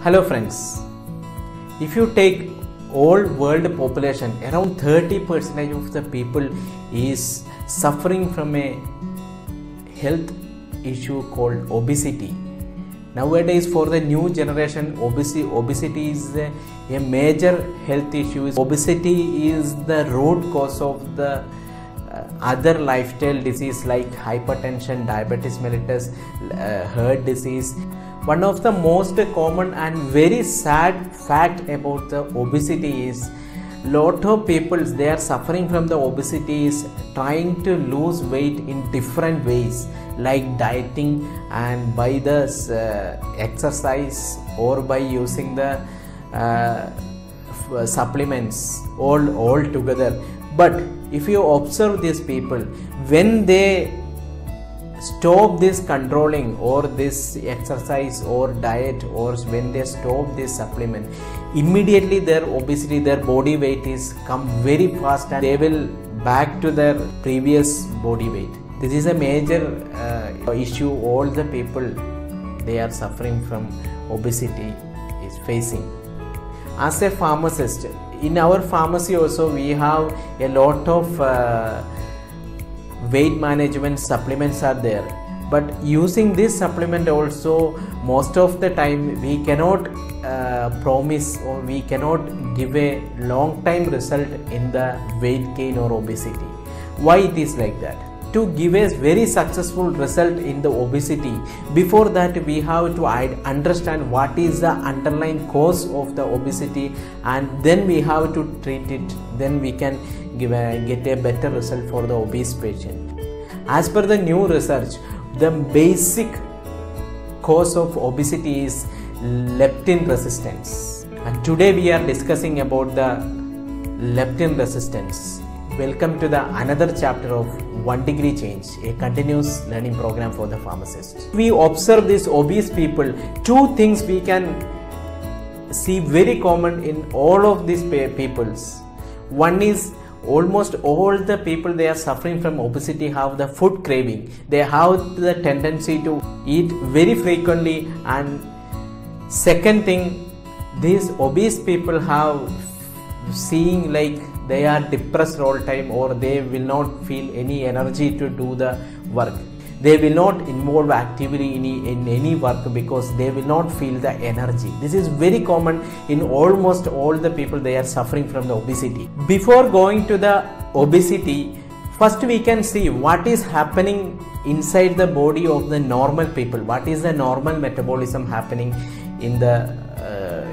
Hello friends, if you take all world population, around 30% of the people is suffering from a health issue called obesity. Nowadays for the new generation, obesity is a major health issue. Obesity is the root cause of the other lifestyle disease like hypertension, diabetes mellitus, heart disease. One of the most common and very sad fact about the obesity is lot of people they are suffering from the obesity is trying to lose weight in different ways like dieting and by the exercise or by using the supplements all together. But if you observe these people, when they stop this controlling or this exercise or diet, or when they stop this supplement, immediately their obesity, their body weight is come very fast and they will back to their previous body weight. This is a major issue all the people they are suffering from obesity is facing. As a pharmacist, in our pharmacy also we have a lot of weight management supplements are there, but using this supplement also most of the time we cannot promise or we cannot give a long time result in the weight gain or obesity. Why it is like that? To give a very successful result in the obesity, before that we have to understand what is the underlying cause of the obesity, and then we have to treat it, then we can get a better result for the obese patient. As per the new research, the basic cause of obesity is leptin resistance, and today we are discussing about the leptin resistance. Welcome to the another chapter of 1 Degree Change, a continuous learning program for the pharmacist. We observe these obese people, two things we can see very common in all of these peoples. One is almost all the people they are suffering from obesity have the food craving. They have the tendency to eat very frequently, and second thing, these obese people have seeing like they are depressed all time, or they will not feel any energy to do the work. They will not involve actively in any work because they will not feel the energy. This is very common in almost all the people they are suffering from the obesity. Before going to the obesity, first we can see what is happening inside the body of the normal people. What is the normal metabolism happening in the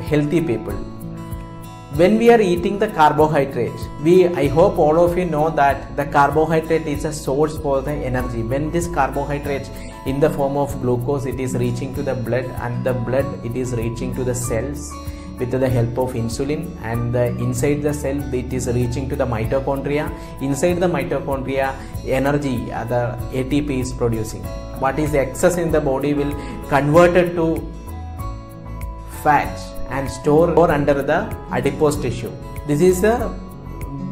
healthy people? When we are eating the carbohydrate, I hope all of you know that the carbohydrate is a source for the energy. When this carbohydrate in the form of glucose, it is reaching to the blood, and the blood it is reaching to the cells with the help of insulin, and inside the cell it is reaching to the mitochondria. Inside the mitochondria, energy, the ATP is producing. What is excess in the body will convert it to fat and store under the adipose tissue. This is the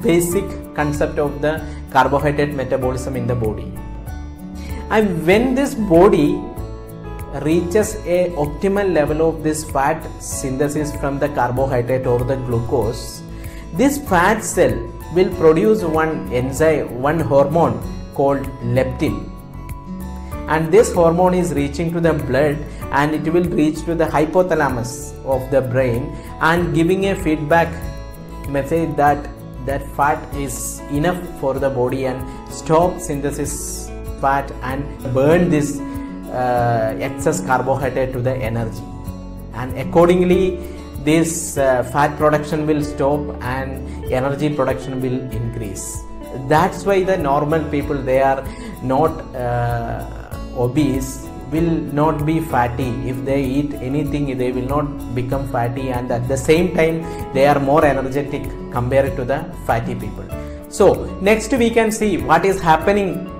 basic concept of the carbohydrate metabolism in the body. And when this body reaches a optimal level of this fat synthesis from the carbohydrate or the glucose, this fat cell will produce one enzyme, one hormone called leptin. And this hormone is reaching to the blood, and it will reach to the hypothalamus of the brain and giving a feedback message that fat is enough for the body and stop synthesis fat and burn this excess carbohydrate to the energy, and accordingly this fat production will stop and energy production will increase. That's why the normal people, they are not obese, will not be fatty. If they eat anything, they will not become fatty, and at the same time they are more energetic compared to the fatty people. So next we can see what is happening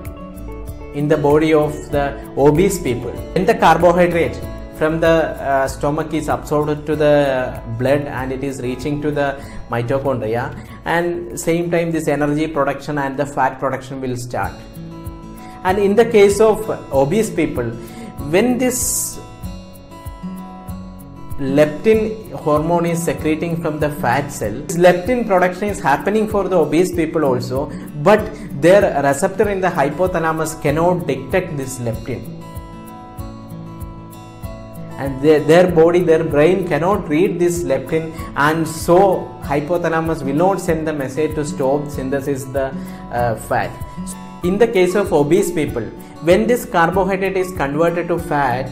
in the body of the obese people. When the carbohydrate from the stomach is absorbed to the blood and it is reaching to the mitochondria, and same time this energy production and the fat production will start. And in the case of obese people, when this leptin hormone is secreting from the fat cell. This leptin production is happening for the obese people also, but their receptor in the hypothalamus cannot detect this leptin. And their body, their brain cannot read this leptin, and so hypothalamus will not send the message to stop synthesis the fat. In the case of obese people, when this carbohydrate is converted to fat,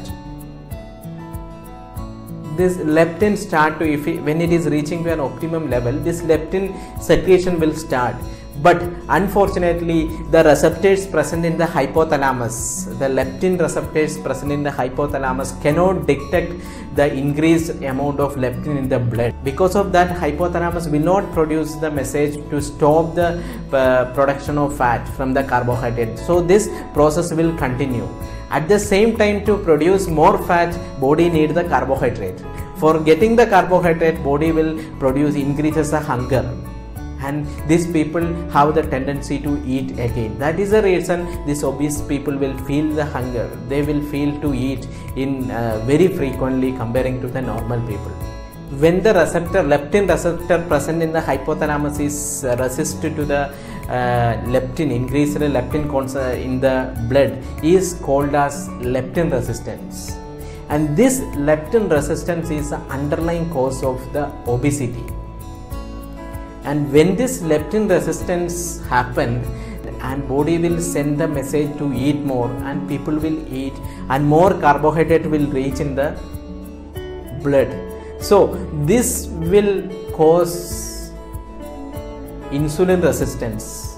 this leptin start to, when it is reaching to an optimum level, this leptin secretion will start. But unfortunately, the receptors present in the hypothalamus, the leptin receptors present in the hypothalamus cannot detect the increased amount of leptin in the blood. Because of that, hypothalamus will not produce the message to stop the production of fat from the carbohydrate. So this process will continue. At the same time, to produce more fat, body needs the carbohydrate. For getting the carbohydrate, body will increases the hunger. And these people have the tendency to eat again. That is the reason these obese people will feel the hunger. They will feel to eat in very frequently comparing to the normal people. When the leptin receptor present in the hypothalamus is resisted to the leptin, increased leptin in the blood is called as leptin resistance. And this leptin resistance is the underlying cause of the obesity. And when this leptin resistance happens, and body will send the message to eat more, and people will eat, and more carbohydrate will reach in the blood. So this will cause insulin resistance,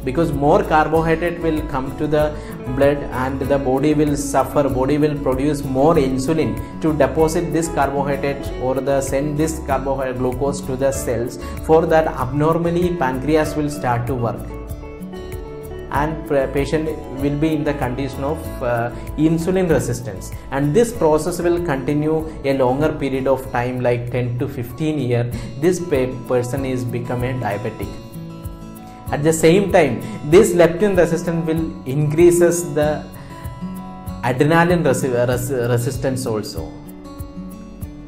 because more carbohydrate will come to the blood and the body will suffer. Body will produce more insulin to deposit this carbohydrate or send this carbohydrate glucose to the cells. For that, abnormally pancreas will start to work, and patient will be in the condition of insulin resistance. And this process will continue a longer period of time, like 10 to 15 years. This person is become a diabetic. At the same time, this leptin resistance will increases the adrenaline resistance also.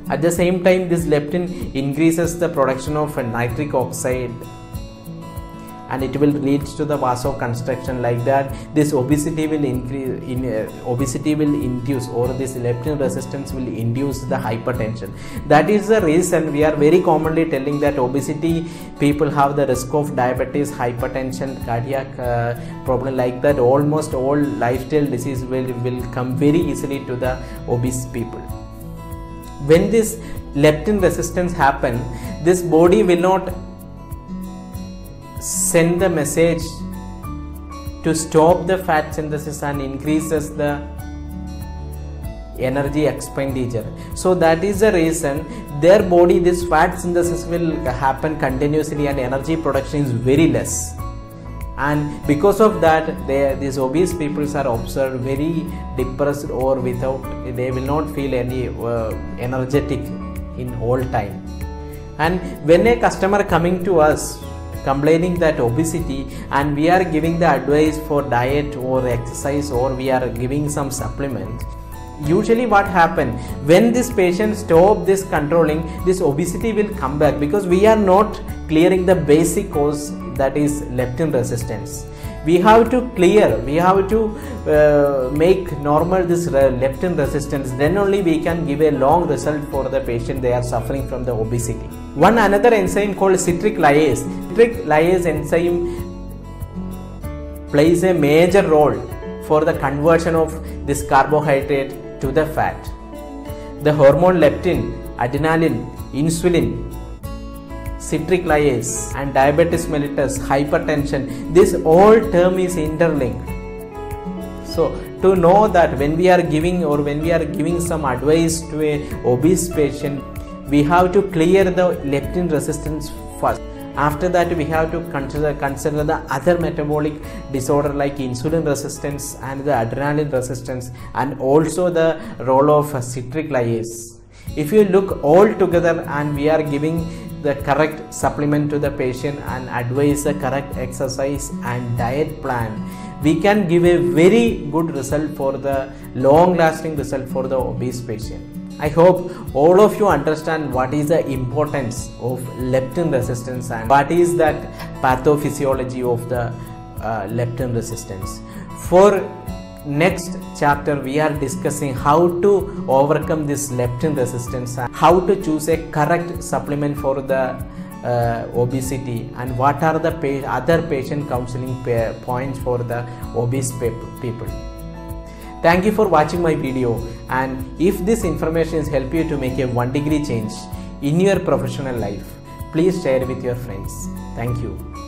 At the same time, this leptin increases the production of nitric oxide, and it will lead to the vasoconstriction. Like that, this obesity will induce, or this leptin resistance will induce the hypertension. That is the reason we are very commonly telling that obesity people have the risk of diabetes, hypertension, cardiac problem, like that. Almost all lifestyle disease will come very easily to the obese people. When this leptin resistance happen, this body will not send the message to stop the fat synthesis and increases the energy expenditure. So that is the reason their body, this fat synthesis will happen continuously and energy production is very less. And because of that, these obese people are observed very depressed, or without, they will not feel any energetic in all time. And when a customer coming to us complaining that obesity, and we are giving the advice for diet or exercise, or we are giving some supplement, usually what happens when this patient stop this controlling, this obesity will come back, because we are not clearing the basic cause, that is leptin resistance. We have to clear, we have to make normal this leptin resistance, then only we can give a long result for the patient they are suffering from the obesity. One another enzyme called citric lyase. Citric lyase enzyme plays a major role for the conversion of this carbohydrate to the fat. The hormone leptin, adrenaline, insulin, citric lyase, and diabetes mellitus, hypertension, this all term is interlinked. So to know that when we are giving, or when we are giving some advice to a obese patient, we have to clear the leptin resistance first. After that, we have to consider the other metabolic disorder like insulin resistance and the adrenaline resistance, and also the role of citric lyase. If you look all together and we are giving the correct supplement to the patient and advise the correct exercise and diet plan, we can give a very good result for the long lasting result for the obese patient. I hope all of you understand what is the importance of leptin resistance and what is that pathophysiology of the leptin resistance. For next chapter we are discussing how to overcome this leptin resistance and how to choose a correct supplement for the obesity and what are the other patient counseling points for the obese people. Thank you for watching my video, and if this information has helped you to make a 1 degree change in your professional life, please share with your friends. Thank you.